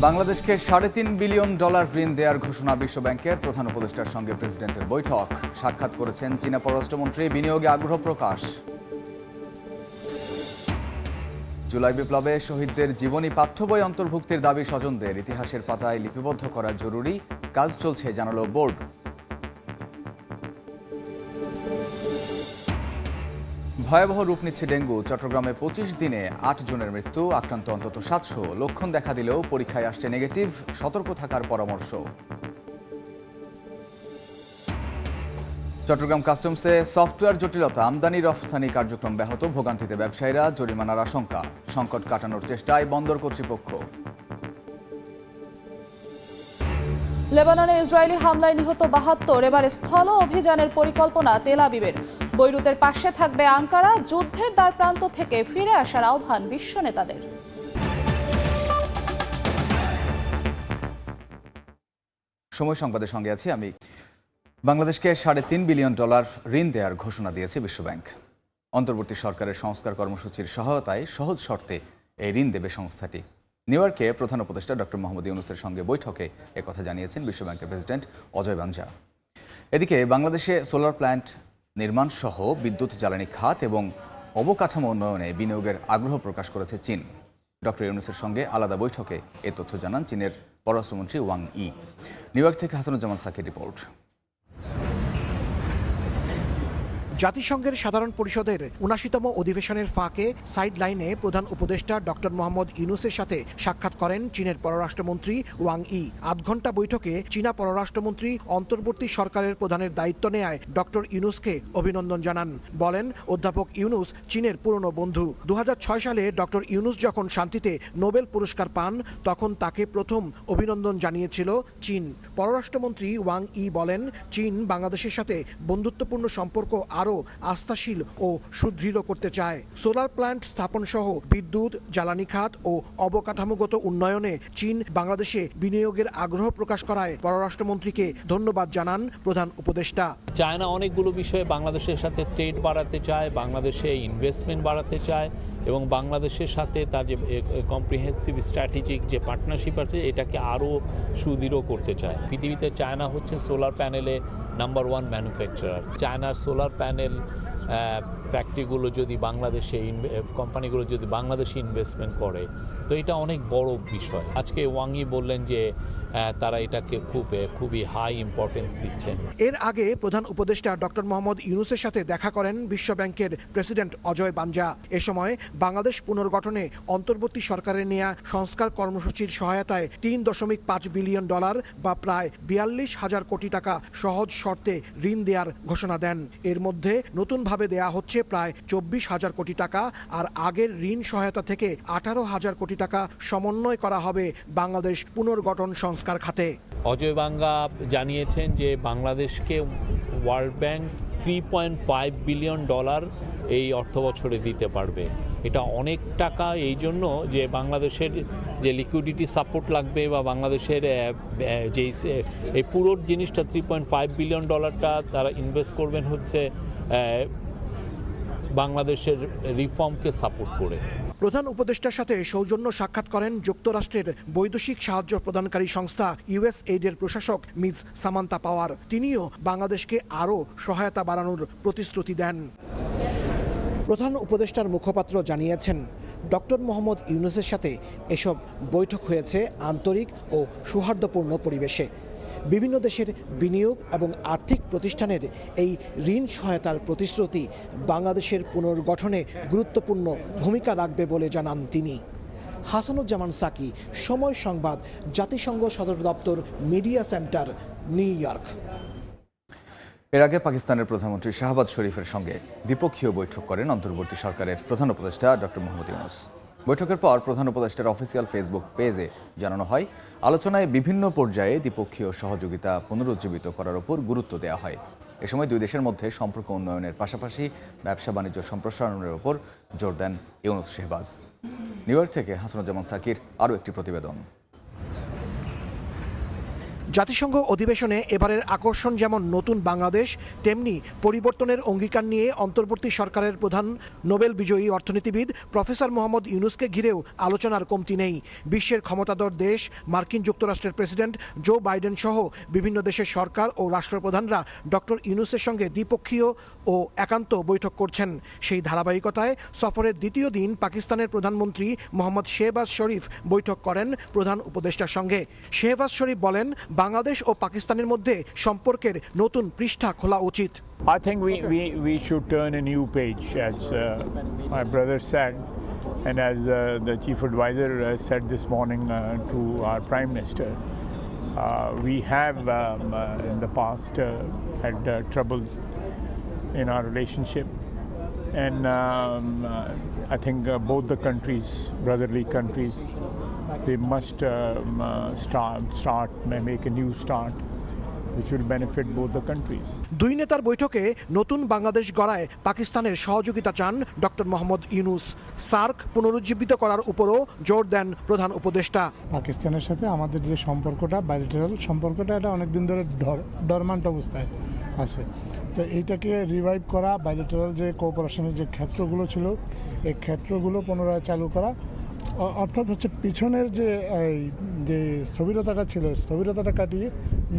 বাংলাদেশকে $3.5 বিলিয়ন ঋণ দেওয়ার ঘোষণা বিশ্বব্যাংকের প্রধান উপদেষ্টার সঙ্গে প্রেসিডেন্টের বৈঠক। সাক্ষাৎ করেছেন চীনা পররাষ্ট্রমন্ত্রী, বিনিয়োগে আগ্রহ প্রকাশ। জুলাই বিপ্লবে শহীদদের জীবনী পাঠ্য বই অন্তর্ভুক্তির দাবি স্বজনদের, ইতিহাসের পাতায় লিপিবদ্ধ করা জরুরি, কাজ চলছে জানালো বোর্ড। ভয়াবহ রূপ নিচ্ছে ডেঙ্গু। চট্টগ্রামে 25 দিনে 8 জনের মৃত্যু, আক্রান্ত অন্তত 700। লক্ষণ দেখা দিলেও পরীক্ষায় আসছে নেগেটিভ, সতর্ক থাকার পরামর্শ। চট্টগ্রাম কাস্টমসে সফটওয়্যার জটিলতা, আমদানি রফতানি কার্যক্রম ব্যাহত, ভোগান্তিতে ব্যবসায়ীরা, জরিমানার আশঙ্কা। সংকট কাটানোর চেষ্টায় বন্দর কর্তৃপক্ষ। লেবাননে ইসরায়েলি হামলায় নিহত 72। এবার স্থল অভিযানের পরিকল্পনা তেল আবিবের। বৈরুতের পাশে থাকবে আঙ্কারা। যুদ্ধের দ্বারপ্রান্ত থেকে ফিরে আসার আহ্বান বিশ্ব নেতাদের। সময় সংবাদের সঙ্গে আছি আমি। বাংলাদেশকে $3.5 বিলিয়ন ঋণ দেওয়ার ঘোষণা দিয়েছে বিশ্বব্যাংক। অন্তর্বর্তী সরকারের সংস্কার কর্মসূচির সহায়তায় সহজ শর্তে এই ঋণ দেবে সংস্থাটি। নিউ ইয়র্কে প্রধান উপদেষ্টা ডক্টর মোহাম্মদ ইউনূসের সঙ্গে বৈঠকে একথা জানিয়েছেন বিশ্বব্যাংকের প্রেসিডেন্ট অজয় বাঞ্জা। এদিকে বাংলাদেশে সোলার প্ল্যান্ট নির্মাণ সহ বিদ্যুৎ জ্বালানি খাত এবং অবকাঠামো উন্নয়নে বিনিয়োগের আগ্রহ প্রকাশ করেছে চীন। ডক্টর ইউনূসের সঙ্গে আলাদা বৈঠকে এ তথ্য জানান চীনের পররাষ্ট্রমন্ত্রী ওয়াং ই। নিউ ইয়র্ক থেকে হাসানুজ্জামান সাকির রিপোর্ট। জাতিসংঘের সাধারণ পরিষদের ৭৯তম অধিবেশনের ফাঁকে সাইড লাইনে প্রধান উপদেষ্টা ডক্টর মোহাম্মদ ইউনূসের সাথে সাক্ষাৎ করেন চীনের পররাষ্ট্রমন্ত্রী ওয়াং ই। আধ ঘণ্টা বৈঠকে চীনা পররাষ্ট্রমন্ত্রী অন্তর্বর্তী সরকারের প্রধানের দায়িত্ব নেয়ায় ডক্টর ইউনূসকে অভিনন্দন জানান। বলেন, অধ্যাপক ইউনূস চীনের পুরনো বন্ধু। ২০০৬ সালে ডক্টর ইউনূস যখন শান্তিতে নোবেল পুরস্কার পান, তখন তাকে প্রথম অভিনন্দন জানিয়েছিল চীন। পররাষ্ট্রমন্ত্রী ওয়াং ই বলেন, চীন বাংলাদেশের সাথে বন্ধুত্বপূর্ণ সম্পর্ক আরও আস্থাশীল ও সুদৃঢ় করতে চায়। সোলার প্ল্যান্ট স্থাপন সহ বিদ্যুৎ, জ্বালানি খাত ও অবকাঠামোগত উন্নয়নে চীন বাংলাদেশে বিনিয়োগের আগ্রহ প্রকাশ করায় পররাষ্ট্রমন্ত্রীকে ধন্যবাদ জানান প্রধান উপদেষ্টা। চায়না অনেকগুলো বিষয়ে বাংলাদেশের সাথে ট্রেড বাড়াতে চায়, বাংলাদেশে ইনভেস্টমেন্ট বাড়াতে চায় এবং বাংলাদেশের সাথে তার যে কম্প্রিহেন্সিভ স্ট্র্যাটেজিক যে পার্টনারশিপ আছে এটাকে আরও সুদৃঢ় করতে চায়। পৃথিবীতে চায়না হচ্ছে সোলার প্যানেলে নাম্বার 1 ম্যানুফ্যাকচারার। চায়নার সোলার প্যানেল ফ্যাক্টরিগুলো যদি বাংলাদেশে কোম্পানিগুলো যদি বাংলাদেশে ইনভেস্টমেন্ট করে, তো এটা অনেক বড় বিষয়। আজকে ওয়াংই বললেন যে তারা এটাকে খুবই হাই ইম্পর্টেন্স দিচ্ছেন। এর আগে প্রধান উপদেষ্টা ডক্টর মোহাম্মদ ইউনূসের সাথে দেখা করেন বিশ্বব্যাংকের প্রেসিডেন্ট অজয় বাঞ্জা। এ সময় বাংলাদেশ পুনর্গঠনে অন্তর্বর্তী সরকারের নেয়া সংস্কার কর্মসূচির সহায়তায় $3.5 বিলিয়ন বা প্রায় ৪২,০০০ কোটি টাকা সহজ শর্তে ঋণ দেওয়ার ঘোষণা দেন। এর মধ্যে নতুনভাবে দেয়া হচ্ছে প্রায় ২৪,০০০ কোটি টাকা, আর আগের ঋণ সহায়তা থেকে ১৮,০০০ কোটি টাকা সমন্বয় করা হবে বাংলাদেশ পুনর্গঠন সংস্কার খাতে। অজয় বাঙ্গা জানিয়েছেন যে বাংলাদেশকে ওয়ার্ল্ড ব্যাংক $3.5 বিলিয়ন এই অর্থ বছরে দিতে পারবে। এটা অনেক টাকা, এই জন্য যে বাংলাদেশের যে লিকুইডিটি সাপোর্ট লাগবে বা বাংলাদেশের যে এই পুরো জিনিসটা $3.5 বিলিয়ন তারা ইনভেস্ট করবেন হচ্ছে বাংলাদেশের রিফর্মকে সাপোর্ট করে। প্রধান উপদেষ্টার সাথে সৌজন্য সাক্ষাৎ করেন যুক্তরাষ্ট্রের বৈদেশিক সাহায্য প্রদানকারী সংস্থা ইউএসএইডের প্রশাসক মিস সামান্তা পাওয়ার। তিনিও বাংলাদেশকে আরও সহায়তা বাড়ানোর প্রতিশ্রুতি দেন। প্রধান উপদেষ্টার মুখপাত্র জানিয়েছেন, ডক্টর মোহাম্মদ ইউনূসের সাথে এসব বৈঠক হয়েছে আন্তরিক ও সৌহার্দ্যপূর্ণ পরিবেশে। বিভিন্ন দেশের বিনিয়োগ এবং আর্থিক প্রতিষ্ঠানের এই ঋণ সহায়তার প্রতিশ্রুতি বাংলাদেশের পুনর্গঠনে গুরুত্বপূর্ণ ভূমিকা রাখবে বলে জানান তিনি। হাসানুজ্জামান সাকি, সময় সংবাদ, জাতিসংঘ সদর দপ্তর, মিডিয়া সেন্টার, নিউ ইয়র্ক। এর আগে পাকিস্তানের প্রধানমন্ত্রী শাহবাজ শরীফের সঙ্গে দ্বিপক্ষীয় বৈঠক করেন অন্তর্বর্তী সরকারের প্রধান উপদেষ্টা ডক্টর মোহাম্মদ ইউনূস। বৈঠকের পর প্রধান উপদেষ্টার অফিসিয়াল ফেসবুক পেজে জানানো হয়, আলোচনায় বিভিন্ন পর্যায়ে দ্বিপক্ষীয় সহযোগিতা পুনরুজ্জীবিত করার উপর গুরুত্ব দেওয়া হয়। এ সময় দুই দেশের মধ্যে সম্পর্ক উন্নয়নের পাশাপাশি ব্যবসা বাণিজ্য সম্প্রসারণের উপর জোর দেন ইউনূস শাহবাজ। নিউ ইয়র্ক থেকে হাসানুজ্জামান সাকির আরও একটি প্রতিবেদন। জাতিসংঘ অধিবেশনে এবারের আকর্ষণ যেমন নতুন বাংলাদেশ, তেমনি পরিবর্তনের অঙ্গীকার নিয়ে অন্তর্বর্তী সরকারের প্রধান নোবেল বিজয়ী অর্থনীতিবিদ প্রফেসর মোহাম্মদ ইউনুসকে ঘিরেও আলোচনার কমতি নেই। বিশ্বের ক্ষমতাধর দেশ মার্কিন যুক্তরাষ্ট্রের প্রেসিডেন্ট জো বাইডেন সহ বিভিন্ন দেশের সরকার ও রাষ্ট্রপ্রধানরা ডক্টর ইউনুসের সঙ্গে দ্বিপক্ষীয় ও একান্ত বৈঠক করছেন। সেই ধারাবাহিকতায় সফরের দ্বিতীয় দিন পাকিস্তানের প্রধানমন্ত্রী মোহাম্মদ শেহবাজ শরীফ বৈঠক করেন প্রধান উপদেষ্টার সঙ্গে। শেহবাজ শরীফ বলেন, বাংলাদেশ ও পাকিস্তানের মধ্যে সম্পর্কের নতুন পৃষ্ঠা খোলা উচিত। I think we should turn a new page, as my brother said, and as the chief advisor said this morning to our prime minister. We have in the past had trouble in our relationship, and I think both the countries, brotherly countries, they must make a new start, which will benefit both the countries. দুই নেতার বৈঠকে নতুন বাংলাদেশ গড়ায় পাকিস্তানের সহযোগিতা চান doctor Mohammad Yunus. SAARC পুনরুজ্জীবিত করার উপরও জোর দেন প্রধান উপদেষ্টা। পাকিস্তানের সাথে আমাদের যে সম্পর্কটা, বাইলেটারাল সম্পর্কটা, এটা অনেকদিন ধরে ডরমান্ট অবস্থায় আছে। তো এইটাকে রিভাইভ করা, বাইলেটারাল যে কোঅপারেশনের যে ক্ষেত্রগুলো ছিল, এই ক্ষেত্রগুলো পুনরায় চালু করা, অর্থাৎ হচ্ছে পিছনের যে স্থবিরতাটা ছিল, স্থবিরতাটা কাটিয়ে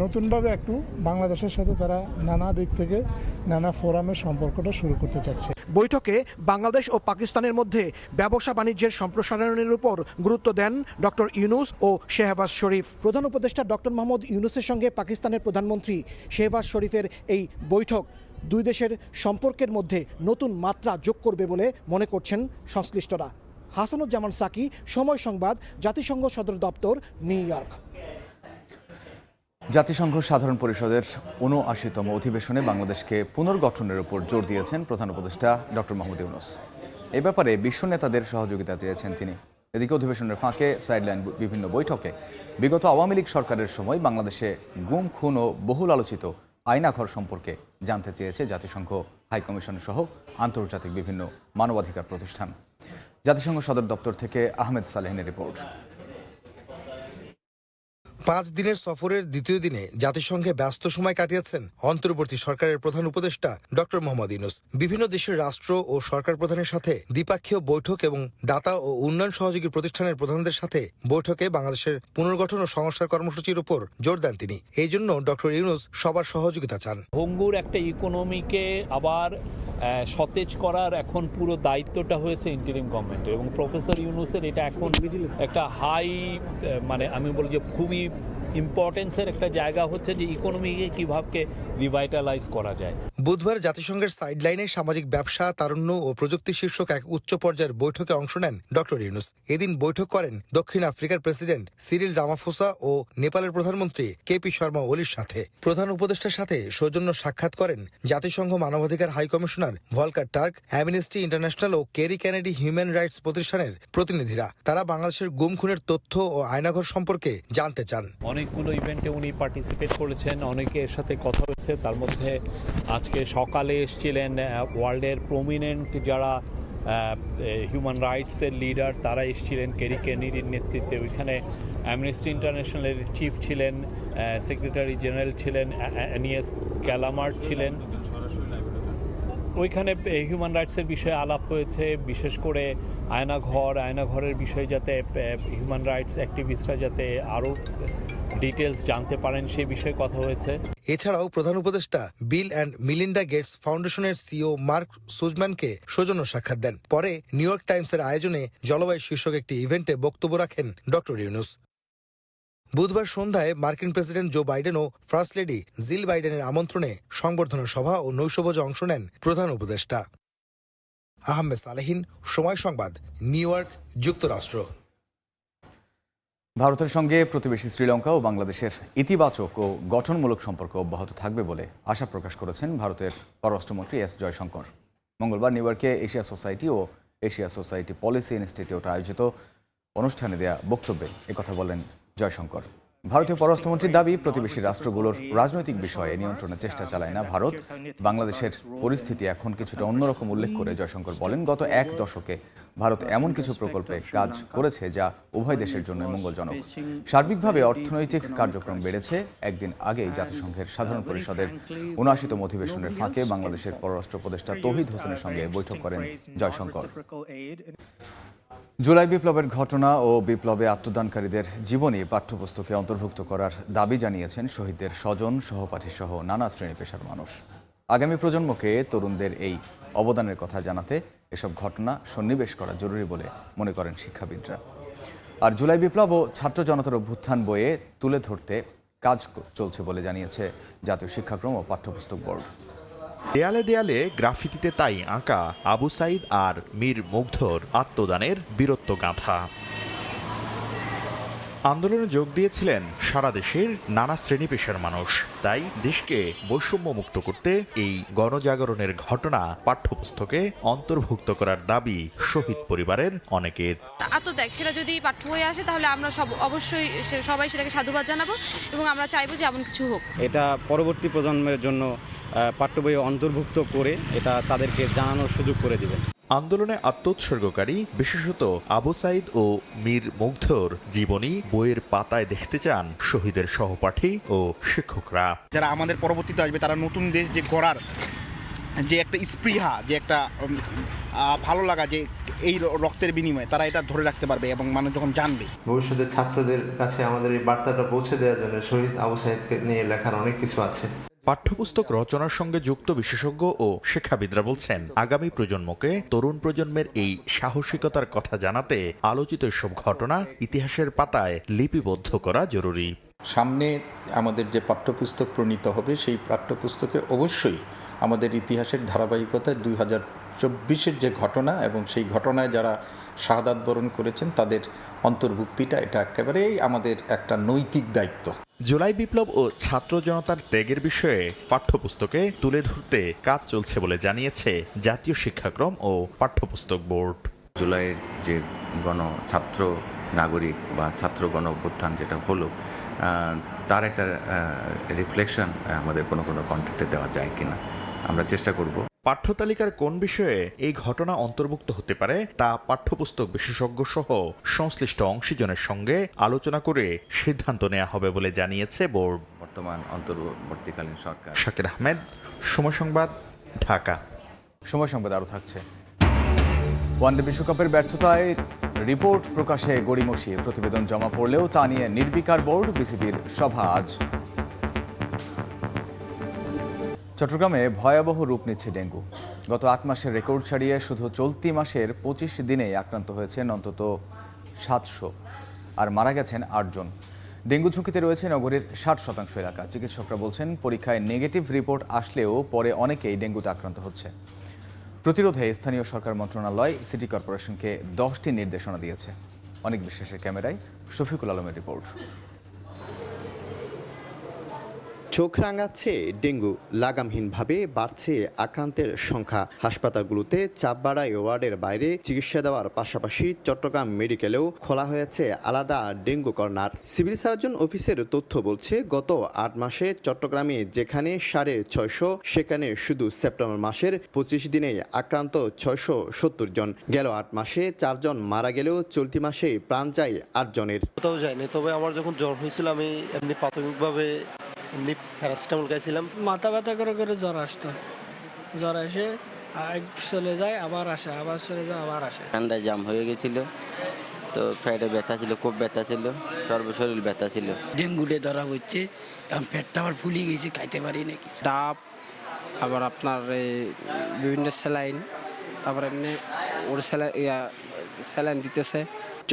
নতুনভাবে একটু বাংলাদেশের সাথে তারা নানা দিক থেকে নানা ফোরামের সম্পর্কটা শুরু করতে চাচ্ছে। বৈঠকে বাংলাদেশ ও পাকিস্তানের মধ্যে ব্যবসা বাণিজ্যের সম্প্রসারণের উপর গুরুত্ব দেন ডক্টর ইউনুস ও শেহবাজ শরীফ। প্রধান উপদেষ্টা ডক্টর মোহাম্মদ ইউনুসের সঙ্গে পাকিস্তানের প্রধানমন্ত্রী শেহবাজ শরীফের এই বৈঠক দুই দেশের সম্পর্কের মধ্যে নতুন মাত্রা যোগ করবে বলে মনে করছেন সংশ্লিষ্টরা। হাসানুজ্জামান সাকি, সময় সংবাদ, জাতিসংঘ সদর দপ্তর, নিউ ইয়র্ক। জাতিসংঘ সাধারণ পরিষদের ৭৯তম অধিবেশনে বাংলাদেশকে পুনর্গঠনের উপর জোর দিয়েছেন প্রধান উপদেষ্টা ডক্টর মোহাম্মদ ইউনুস। এ ব্যাপারে বিশ্ব নেতাদের সহযোগিতা চেয়েছেন তিনি। এদিকে অধিবেশনের ফাঁকে সাইডলাইন বিভিন্ন বৈঠকে বিগত আওয়ামী লীগ সরকারের সময় বাংলাদেশে গুম, খুন ও বহুল আলোচিত আয়নাঘর সম্পর্কে জানতে চেয়েছে জাতিসংঘ হাইকমিশন সহ আন্তর্জাতিক বিভিন্ন মানবাধিকার প্রতিষ্ঠান। জাতিসংঘ সদর দপ্তর থেকে আহমেদ সালেহিনের রিপোর্ট। 5 দিনের সফরের দ্বিতীয় দিনে জাতিসংঘে ব্যস্ত সময় কাটিয়েছেন অন্তর্বর্তী সরকারের প্রধান উপদেষ্টা ডক্টর মোহাম্মদ ইউনুস। বিভিন্ন দেশের রাষ্ট্র ও সরকার প্রধানের সাথে দ্বিপাক্ষীয় বৈঠক এবং দাতা ও উন্নয়ন সহযোগী প্রতিষ্ঠানের প্রধানদের সাথে বৈঠকে বাংলাদেশের পুনর্গঠন ও সংস্কার কর্মসূচির উপর জোর দেন তিনি। এই জন্য ডক্টর ইউনুস সবার সহযোগিতা চান। ভঙ্গুর একটা ইকোনমিকে আবার সতেজ করার এখন পুরো দায়িত্বটা হয়েছে ইন্টারিম গভর্নমেন্টের, এবং প্রফেসর ইউনুসের এটা এখন একটা হাই, মানে আমি বলি যে খুবই ইম্পর্টেন্সের একটা জায়গা হচ্ছে যে ইকোনমিকে কিভাবে রিভাইটালাইজ করা যায়। বুধবার জাতিসংঘের সাইডলাইনে সামাজিক ব্যবসা, তারুণ্য ও প্রযুক্তি শীর্ষক এক উচ্চ পর্যায়ের বৈঠকে অংশ নেন ডক্টর ইউনুস। এদিন বৈঠক করেন দক্ষিণ আফ্রিকার প্রেসিডেন্ট সিরিল রামাফোসা ও নেপালের প্রধানমন্ত্রী কেপি শর্মা ওলির সাথে। প্রধান উপদেষ্টার সাথে সৌজন্য সাক্ষাৎ করেন জাতিসংঘ মানবাধিকার high commissioner Volker টার্ক, amnesty international ও কেরি কেনেডি হিউম্যান রাইটস প্রতিষ্ঠানের প্রতিনিধিরা। তারা বাংলাদেশের গুম, খুনের তথ্য ও আয়নাঘর সম্পর্কে জানতে চান। অনেকগুলো ইভেন্টে উনি পার্টিসিপেট করেছেন, অনেকের সাথে কথা হয়েছে। তার মধ্যে আজকে সকালে এসেছিলেন ওয়ার্ল্ডের প্রমিনেন্ট যারা হিউম্যান রাইটসের লিডার, তারা এসেছিলেন কেরি কেনেডির নেতৃত্বে। ওইখানে অ্যামনেস্টি ইন্টারন্যাশনালের চিফ ছিলেন, সেক্রেটারি জেনারেল ছিলেন, অ্যানিয়াস ক্যালামার্ট ছিলেন। ওইখানে হিউম্যান রাইটসের বিষয়ে আলাপ হয়েছে, বিশেষ করে আয়নাঘরের বিষয়ে যাতে হিউম্যান রাইটস অ্যাক্টিভিস্টরা যাতে আরও ডিটেলস জানতে পারেন সেই বিষয়ে কথা হয়েছে। এছাড়াও প্রধান উপদেষ্টা বিল অ্যান্ড মিলিন্ডা গেটস ফাউন্ডেশনের সিইও মার্ক সুজম্যানকে সৌজন্য সাক্ষাৎ দেন। পরে নিউ ইয়র্ক টাইমসের আয়োজনে জলবায়ু শীর্ষক একটি ইভেন্টে বক্তব্য রাখেন ডক্টর ইউনুস। বুধবার সন্ধ্যায় মার্কিন প্রেসিডেন্ট জো বাইডেন ও ফার্স্ট লেডি জিল বাইডেনের আমন্ত্রণে সংবর্ধনা সভা ও নৈশভোজে অংশ নেন প্রধান উপদেষ্টা। আহমেদ সালেহিন, সময় সংবাদ, নিউ ইয়র্ক, যুক্তরাষ্ট্র। ভারতের সঙ্গে প্রতিবেশী শ্রীলঙ্কা ও বাংলাদেশের ইতিবাচক ও গঠনমূলক সম্পর্ক অব্যাহত থাকবে বলে আশা প্রকাশ করেছেন ভারতের পররাষ্ট্রমন্ত্রী এস জয়শঙ্কর। মঙ্গলবার নিউ ইয়র্কে এশিয়া সোসাইটি ও এশিয়া সোসাইটি পলিসি ইনস্টিটিউট আয়োজিত অনুষ্ঠানে দেয়া বক্তব্যে একথা বলেন জয়শঙ্কর। ভারতীয় পররাষ্ট্রমন্ত্রীর দাবি, প্রতিবেশী রাষ্ট্রগুলোর রাজনৈতিক বিষয়ে নিয়ন্ত্রণের চেষ্টা চালায় না ভারত। বাংলাদেশের পরিস্থিতি এখন কিছুটা অন্যরকম উল্লেখ করে জয়শঙ্কর বলেন, গত এক দশকে ভারত এমন কিছু প্রকল্পে কাজ করেছে যা উভয় দেশের জন্য মঙ্গলজনক। সার্বিকভাবে অর্থনৈতিক কার্যক্রম বেড়েছে। একদিন আগেই জাতিসংঘের সাধারণ পরিষদের ৭৯তম অধিবেশনের ফাঁকে বাংলাদেশের পররাষ্ট্র উপদেষ্টা তৌহিদ হোসেনের সঙ্গে বৈঠক করেন জয়শঙ্কর। জুলাই বিপ্লবের ঘটনা ও বিপ্লবে আত্মদানকারীদের জীবনী পাঠ্যপুস্তকে অন্তর্ভুক্ত করার দাবি জানিয়েছেন শহীদদের স্বজন, সহপাঠী সহ নানা শ্রেণী পেশার মানুষ। আগামী প্রজন্মকে তরুণদের এই অবদানের কথা জানাতে এসব ঘটনা সন্নিবেশ করা জরুরি বলে মনে করেন শিক্ষাবিদরা। আর জুলাই বিপ্লব ও ছাত্র জনতার অভ্যুত্থান বইয়ে তুলে ধরতে কাজ চলছে বলে জানিয়েছে জাতীয় শিক্ষাক্রম ও পাঠ্যপুস্তক বোর্ড। দেয়ালে দেয়ালে গ্রাফিতিতে তাই আঁকা আবু সাইদ আর মীর মুগ্ধর আত্মদানের বীরত্ব গাথা। আন্দোলনে যোগ দিয়েছিলেন সারা দেশের নানা শ্রেণী পেশার মানুষ। তাই দেশকে বৈষম্য মুক্ত করতে এই গণজাগরণের ঘটনা পাঠ্যপুস্তকে অন্তর্ভুক্ত করার দাবি শহীদ পরিবারের অনেকের। আত্মত্যাগ সেটা যদি পাঠ্য বইয়ে আসে তাহলে আমরা অবশ্যই সবাই সেটাকে সাধুবাদ জানাবো এবং আমরা চাইবো যে এমন কিছু হোক। এটা পরবর্তী প্রজন্মের জন্য পাঠ্য বইয়ে অন্তর্ভুক্ত করে এটা তাদেরকে জানানোর সুযোগ করে দিবেন। আন্দোলনে আত্মোৎসর্গকারী বিশেষত আবু সাইদ ও মীর মুগ্ধর জীবনী বইয়ের পাতায় দেখতে চান শহীদের সহপাঠী ও শিক্ষকরা। যারা আমাদের পরবর্তীতে আসবে তারা নতুন দেশ যে গড়ার যে একটা স্পৃহা, যে একটা ভালো লাগা, যে এই রক্তের বিনিময়ে তারা এটা ধরে রাখতে পারবে এবং মানুষ যখন জানবে। ভবিষ্যতের ছাত্রদের কাছে আমাদের এই বার্তাটা পৌঁছে দেওয়ার জন্য শহীদ আবু সাইদকে নিয়ে লেখার অনেক কিছু আছে। পাঠ্যপুস্তক রচনার সঙ্গে যুক্ত বিশেষজ্ঞ ও শিক্ষাবিদরা বলছেন, আগামী প্রজন্মকে তরুণ প্রজন্মের এই সাহসিকতার কথা জানাতে আলোচিত এসব ঘটনা ইতিহাসের পাতায় লিপিবদ্ধ করা জরুরি। সামনে আমাদের যে পাঠ্যপুস্তক প্রণীত হবে সেই পাঠ্যপুস্তকে অবশ্যই আমাদের ইতিহাসের ধারাবাহিকতায় 2024-এর যে ঘটনা এবং সেই ঘটনায় যারা শাহাদাত বরণ করেছেন তাদের অন্তর্ভুক্তিটা এটা একেবারেই আমাদের একটা নৈতিক দায়িত্ব। জুলাই বিপ্লব ও ছাত্র জনতার ত্যাগের বিষয়ে পাঠ্যপুস্তকে তুলে ধরতে কাজ চলছে বলে জানিয়েছে জাতীয় শিক্ষাক্রম ও পাঠ্যপুস্তক বোর্ড। জুলাইয়ের যে ছাত্র নাগরিক বা ছাত্র গণ অভ্যুত্থান যেটা হলো, তার একটা রিফ্লেকশন আমাদের কোনো কন্টেন্টে দেওয়া যায় কিনা আমরা চেষ্টা করব। পাঠ্যতালিকার কোন বিষয়ে এই ঘটনা অন্তর্ভুক্ত হতে পারে তা পাঠ্যপুস্তক বিশেষজ্ঞ সহ সংশ্লিষ্ট অংশীজনের সঙ্গে আলোচনা করে সিদ্ধান্ত নেওয়া হবে বলে জানিয়েছে বোর্ড। বর্তমান অন্তর্বর্তীকালীন সরকার। শাকির আহমেদ, সময় সংবাদ, ঢাকা। সময় সংবাদ আরও থাকছে। ওয়ানডে বিশ্বকাপের ব্যর্থতায় রিপোর্ট প্রকাশে গড়িমসিয়ে প্রতিবেদন জমা পড়লেও তা নিয়ে নির্বিকার বোর্ড। বিসিবির সভা আজ। চট্টগ্রামে ভয়াবহ রূপ নিচ্ছে ডেঙ্গু। গত 8 মাসের রেকর্ড ছাড়িয়ে শুধু চলতি মাসের 25 দিনেই আক্রান্ত হয়েছেন অন্তত 700 আর মারা গেছেন 8 জন। ডেঙ্গু ঝুঁকিতে রয়েছে নগরীর 60% এলাকা। চিকিৎসকরা বলছেন, পরীক্ষায় নেগেটিভ রিপোর্ট আসলেও পরে অনেকেই ডেঙ্গুতে আক্রান্ত হচ্ছে। প্রতিরোধে স্থানীয় সরকার মন্ত্রণালয় সিটি কর্পোরেশনকে 10টি নির্দেশনা দিয়েছে। অনেক বিশ্বাসের ক্যামেরায় শফিকুল আলমের রিপোর্ট। চোখ রাঙাচ্ছে ডেঙ্গু, লাগামহীনভাবে বাড়ছে আক্রান্তের সংখ্যা। হাসপাতালগুলোতে চাপ বাড়ায় ওয়ার্ডের বাইরে চিকিৎসা দেওয়ার পাশাপাশি চট্টগ্রাম মেডিকেলেও খোলা হয়েছে আলাদা ডেঙ্গু কর্নার। সিভিল সার্জন অফিসের তথ্য বলছে, গত 8 মাসে চট্টগ্রামে যেখানে 650, সেখানে শুধু সেপ্টেম্বর মাসের 25 দিনে আক্রান্ত 670 জন। গেল 8 মাসে 4 জন মারা গেলেও চলতি মাসে প্রাণ যায় 8 জনের। কোথাও যায়নি, তবে আমার যখন জ্বর হয়েছিল আমি এমনি প্রাথমিকভাবে প্যারাসিটামল খাইছিলাম। মাথা ব্যথা করে করে জ্বর আসতো, জ্বর এসে চলে যায়, আবার আসে, আবার চলে যায়, আবার আসে। ঠান্ডায় জাম হয়ে গেছিল, তো পেটে ব্যথা ছিল, খুব ব্যথা ছিল, সর্বশরীর ব্যথা ছিল। ডেঙ্গুতে ধরা হচ্ছে, এখন পেটটা আবার ফুলে গেছে, খাইতে পারি না কিছু। ডাব, আবার আপনার বিভিন্ন স্যালাইন, তারপর এমনি ওর স্যালাইন দিতেছে।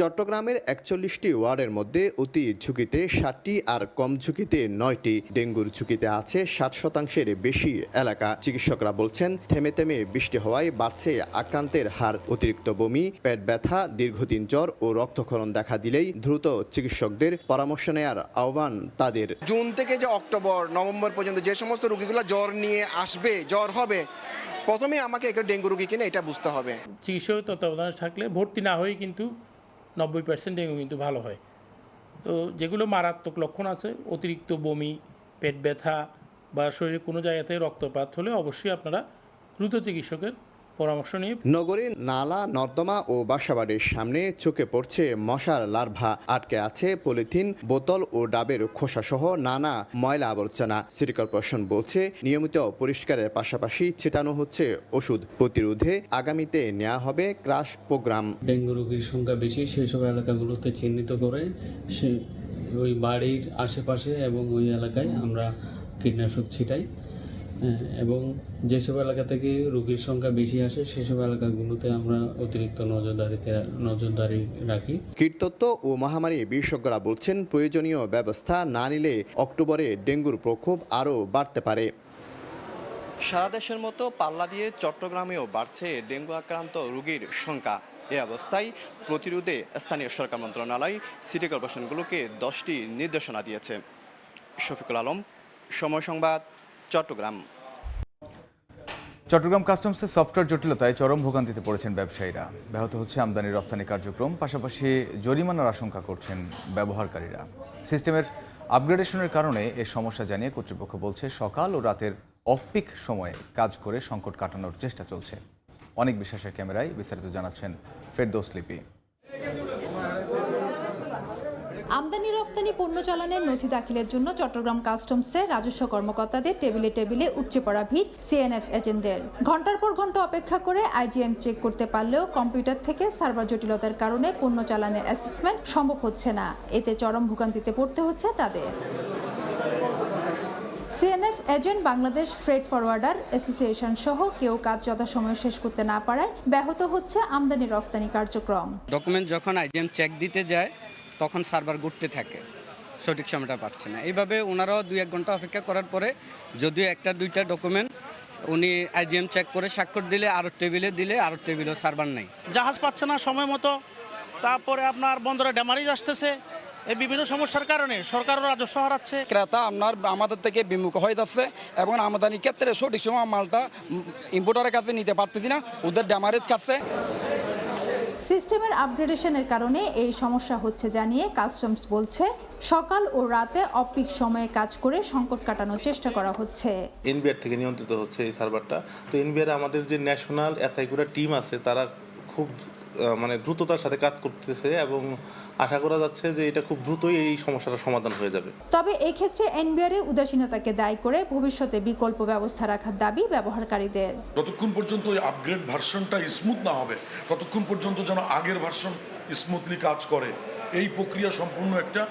চট্টগ্রামের 41টি ওয়ার্ডের মধ্যে অতি ঝুঁকিতে 60টি আর কম ঝুঁকিতে 9টি। ডেঙ্গুর ঝুঁকিতে আছে 60%-এর বেশি এলাকা। চিকিৎসকরা বলছেন, থেমে থেমে বৃষ্টি হওয়ায় বাড়ছে আক্রান্তের হার। অতিরিক্ত বমি, পেট ব্যথা, দীর্ঘদিন জ্বর ও রক্তক্ষরণ দেখা দিলেই দ্রুত চিকিৎসকদের পরামর্শ নেওয়ার আহ্বান তাদের। জুন থেকে যে অক্টোবর নভেম্বর পর্যন্ত যে সমস্ত রোগীগুলো জ্বর নিয়ে আসবে, জ্বর হবে, প্রথমে আমাকে একটা ডেঙ্গু রোগী কিনা এটা বুঝতে হবে। চিকিৎসক তত্ত্বাবধানে থাকলে ভর্তি না হয়ে কিন্তু 90% ডেঙ্গু কিন্তু ভালো হয়। তো যেগুলো মারাত্মক লক্ষণ আছে, অতিরিক্ত বমি, পেট ব্যথা বা শরীরে কোনো জায়গাতে রক্তপাত হলে অবশ্যই আপনারা দ্রুত চিকিৎসকের পরামর্শ নিয়ে। নগরীর নালা, নর্দমা ও বাসাবাড়ির সামনে চোখে পড়ছে মশার লার্ভা। আটকে আছে পলিথিন, বোতল ও ডাবের খোসাসহ নানা ময়লা আবর্জনা। সিটি কর্পোরেশন বলছে নিয়মিত পরিষ্কারের পাশাপাশি ছিটানো হচ্ছে ওষুধ। প্রতিরোধে আগামীতে নেওয়া হবে ক্রাশ প্রোগ্রাম। ডেঙ্গু রোগীর সংখ্যা বেশি সেই সব এলাকাগুলোতে চিহ্নিত করে ওই বাড়ির আশেপাশে এবং ওই এলাকায় আমরা কীটনাশক ছিটাই, এবং যেসব এলাকা থেকে রোগীর সংখ্যা বেশি আসে সেসব এলাকাগুলোতে আমরা অতিরিক্ত নজরদারি রাখি। কীটতত্ত্ব ও মহামারী বিশেষজ্ঞরা বলছেন প্রয়োজনীয় ব্যবস্থা না নিলে অক্টোবরে ডেঙ্গুর প্রকোপ আরও বাড়তে পারে। সারা দেশের মতো পাল্লা দিয়ে চট্টগ্রামেও বাড়ছে ডেঙ্গু আক্রান্ত রোগীর সংখ্যা। এ অবস্থায় প্রতিরোধে স্থানীয় সরকার মন্ত্রণালয় সিটি কর্পোরেশনগুলোকে 10টি নির্দেশনা দিয়েছে। শফিকুল আলম, সময় সংবাদ, চট্টগ্রাম। চট্টগ্রাম কাস্টমসের সফটওয়্যার জটিলতায় চরম ভোগান্তিতে পড়েছেন ব্যবসায়ীরা। ব্যাহত হচ্ছে আমদানি রপ্তানি কার্যক্রম, পাশাপাশি জরিমানার আশঙ্কা করছেন ব্যবহারকারীরা। সিস্টেমের আপগ্রেডেশনের কারণে এ সমস্যা জানিয়ে কর্তৃপক্ষ বলছে সকাল ও রাতের অফ পিক সময়ে কাজ করে সংকট কাটানোর চেষ্টা চলছে। অনেক বিশ্বাসের ক্যামেরায় বিস্তারিত জানাচ্ছেন ফেরদৌস লিপি। আমদানি রপ্তানি পণ্য চালানের নথি দাখিলের জন্য চট্টগ্রাম কাস্টমসের রাজস্ব কর্মকর্তাদের টেবিলে টেবিলে উপচে পড়া ভিড় সিএনএফ এজেন্টদের। ঘন্টার পর ঘন্টা অপেক্ষা করে আইজিএম চেক করতে পারলেও কম্পিউটার থেকে সার্ভার জটিলতার কারণে পণ্য চালানের অ্যাসেসমেন্ট সম্ভব হচ্ছে না। এতে চরম ভোগান্তিতে পড়তে হচ্ছে তাদের। CNF agent Bangladesh freight forwarder association সহ কেউ কাজ যথাসময়ে শেষ করতে না পারায় ব্যাহত হচ্ছে আমদানি রপ্তানি কার্যক্রম। ডকুমেন্ট যখন আইজিএম চেক দিতে যায় তখন সার্ভার ঘুরতে থাকে, সঠিক সময়টা পাচ্ছে না। এইভাবে ওনারাও 2-1 ঘন্টা অপেক্ষা করার পরে যদিও 1-2টা ডকুমেন্ট উনি আইজিএম চেক করে স্বাক্ষর দিলে আরও টেবিলে দিলে আরও টেবিলেও সার্ভার নেই। জাহাজ পাচ্ছে না সময় মতো, তারপরে আপনার বন্দরে ড্যামারেজ আসতেছে। এই বিভিন্ন সমস্যার কারণে সরকারও রাজস্ব হারাচ্ছে। ক্রেতা আমাদের থেকে বিমুখ হয়ে যাচ্ছে এবং আমদানির ক্ষেত্রে সঠিক সময় মালটা ইম্পোর্টারের কাছে নিতে পারতেছি না, ওদের ড্যামারেজ খাচ্ছে। সিস্টেমের আপগ্রেডেশনের কারণে এই সমস্যা হচ্ছে জানিয়ে কাস্টমস বলছে সকাল ও রাতে অফ পিক সময়ে কাজ করে সংকট কাটানোর চেষ্টা করা হচ্ছে। এনবিআর থেকে নিয়ন্ত্রিত হচ্ছে এই সার্ভারটা। তো এনবিআর আমাদের যে ন্যাশনাল এসআইকুরা টিম আছে তারা খুব দ্রুততার সাথে কাজ করতেছে এবং আশা করা যাচ্ছে যে এটা খুব দ্রুতই এই সমস্যাটার সমাধান হয়ে যাবে। তবে এই ক্ষেত্রে এনবিআর এর উদাসীনতাকে দায়ী করে ভবিষ্যতে বিকল্প ব্যবস্থা রাখার দাবি ব্যবহারকারীদের। যতক্ষণ পর্যন্ত ওই আপগ্রেড ভার্সনটা স্মুথ না হবে ততক্ষণ পর্যন্ত যেন আগের ভার্সন স্মুথলি কাজ করে, এই প্রক্রিয়া সম্পূর্ণ একটা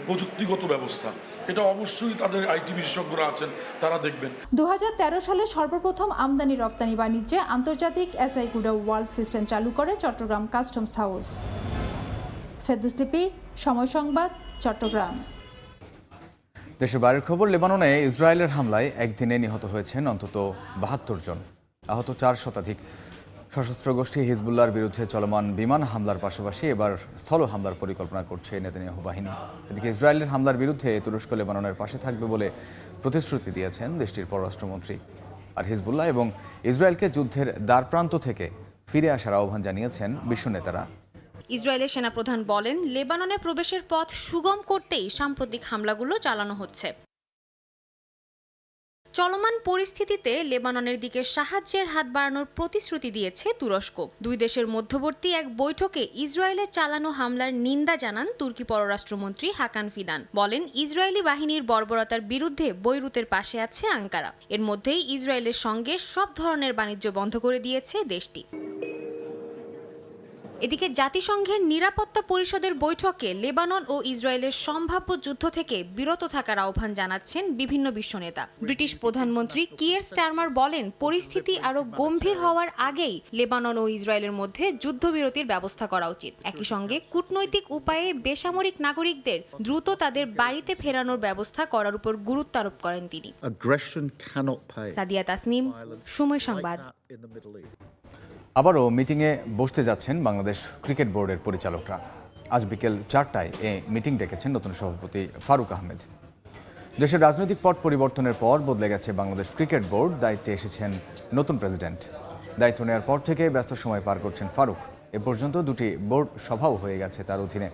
প্রযুক্তিগত ব্যবস্থা। এটা অবশ্যই তাদের আইটি বিশেষজ্ঞরা আছেন, তারা দেখবেন। 2013 সালে সর্বপ্রথম আমদানি রপ্তানি বাণিজ্যে আন্তর্জাতিক এসআইকুডা ওয়ার্ল্ড সিস্টেম চালু করে চট্টগ্রাম কাস্টমস হাউস। ফেরদৌস লিপি, সময় সংবাদ, চট্টগ্রাম। দেশের বাইরের খবর। লেবাননে ইসরায়েলের হামলায় একদিনে নিহত হয়েছেন অন্তত 72 জন, আহত 4 শতাধিক। সশস্ত্র গোষ্ঠী হিজবুল্লাহর বিরুদ্ধে চলমান বিমান হামলার পাশাপাশি এবার স্থল হামলার পরিকল্পনা করছে নেতানিয়াহু বাহিনী। এদিকে ইসরায়েলের হামলার বিরুদ্ধে তুরস্ক লেবাননের পাশে থাকবে বলে প্রতিশ্রুতি দিয়েছেন দেশটির পররাষ্ট্রমন্ত্রী। আর হিজবুল্লাহ এবং ইসরায়েলকে যুদ্ধের দ্বারপ্রান্ত থেকে ফিরে আসার আহ্বান জানিয়েছেন বিশ্ব নেতারা। ইসরায়েলের সেনাপ্রধান বলেন, লেবাননে প্রবেশের পথ সুগম করতেই সাম্প্রতিক হামলাগুলো চালানো হচ্ছে। চলমান পরিস্থিতিতে লেবাননের দিকে সাহায্যের হাত বাড়ানোর প্রতিশ্রুতি দিয়েছে তুরস্ক। দুই দেশের মধ্যবর্তী এক বৈঠকে ইসরায়েলে চালানো হামলার নিন্দা জানান তুর্কি পররাষ্ট্রমন্ত্রী হাকান ফিদান। বলেন, ইসরায়েলি বাহিনীর বর্বরতার বিরুদ্ধে বৈরুতের পাশে আছে আঙ্কারা। এর মধ্যেই ইসরায়েলের সঙ্গে সব ধরনের বাণিজ্য বন্ধ করে দিয়েছে দেশটি। এদিকে জাতিসংঘের নিরাপত্তা পরিষদের বৈঠকে লেবানন ও ইসরায়েলের সম্ভাব্য যুদ্ধ থেকে বিরত থাকার আহ্বান জানাচ্ছেন বিভিন্ন বিশ্ব নেতা। ব্রিটিশ প্রধানমন্ত্রী কিয়ার স্টারমার বলেন, পরিস্থিতি আরও গম্ভীর হওয়ার আগেই লেবানন ও ইসরায়েলের মধ্যে যুদ্ধবিরতির ব্যবস্থা করা উচিত। একই সঙ্গে কূটনৈতিক উপায়ে বেসামরিক নাগরিকদের দ্রুত তাদের বাড়িতে ফেরানোর ব্যবস্থা করার উপর গুরুত্ব আরোপ করেন তিনি। সাদিয়া তাসনিম, সময় সংবাদ। আবারও মিটিংয়ে বসতে যাচ্ছেন বাংলাদেশ ক্রিকেট বোর্ডের পরিচালকরা। আজ বিকেল 4টায় এই মিটিং ডেকেছেন নতুন সভাপতি ফারুক আহমেদ। দেশের রাজনৈতিক পট পরিবর্তনের পর বদলে গেছে বাংলাদেশ ক্রিকেট বোর্ড। দায়িত্বে এসেছেন নতুন প্রেসিডেন্ট। দায়িত্ব নেওয়ার পর থেকে ব্যস্ত সময় পার করছেন ফারুক। এ পর্যন্ত 2টি বোর্ড সভাও হয়ে গেছে তার অধীনে।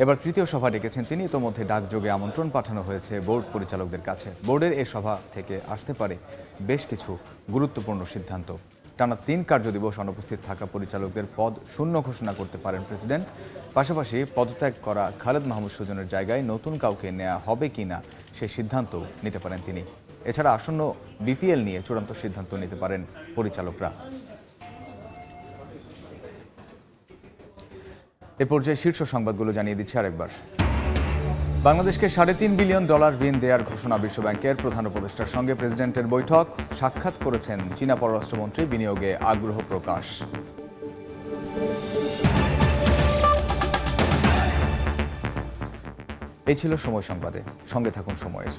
এবার তৃতীয় সভা ডেকেছেন তিনি। ইতোমধ্যে ডাকযোগে আমন্ত্রণ পাঠানো হয়েছে বোর্ড পরিচালকদের কাছে। বোর্ডের এই সভা থেকে আসতে পারে বেশ কিছু গুরুত্বপূর্ণ সিদ্ধান্ত। টানা 3 কার্যদিবস অনুপস্থিত থাকা পরিচালকদের পদ শূন্য ঘোষণা করতে পারেন প্রেসিডেন্ট। পাশাপাশি পদত্যাগ করা খালেদ মাহমুদ সুজনের জায়গায় নতুন কাউকে নেওয়া হবে কিনা সেই সিদ্ধান্ত নিতে পারেন তিনি। এছাড়া আসন্ন বিপিএল নিয়ে চূড়ান্ত সিদ্ধান্ত নিতে পারেন পরিচালকরা। এ পর্যায়ে শীর্ষ সংবাদগুলো জানিয়ে দিচ্ছি আরেকবার। বাংলাদেশকে $3.5 বিলিয়ন ঋণ দেওয়ার ঘোষণা বিশ্বব্যাংকের। প্রধান উপদেষ্টার সঙ্গে প্রেসিডেন্টের বৈঠক। সাক্ষাৎ করেছেন চীনা পররাষ্ট্রমন্ত্রী। বিনিয়োগে আগ্রহ প্রকাশ। এই ছিল সময় সংবাদে। সঙ্গে থাকুন সময়ের।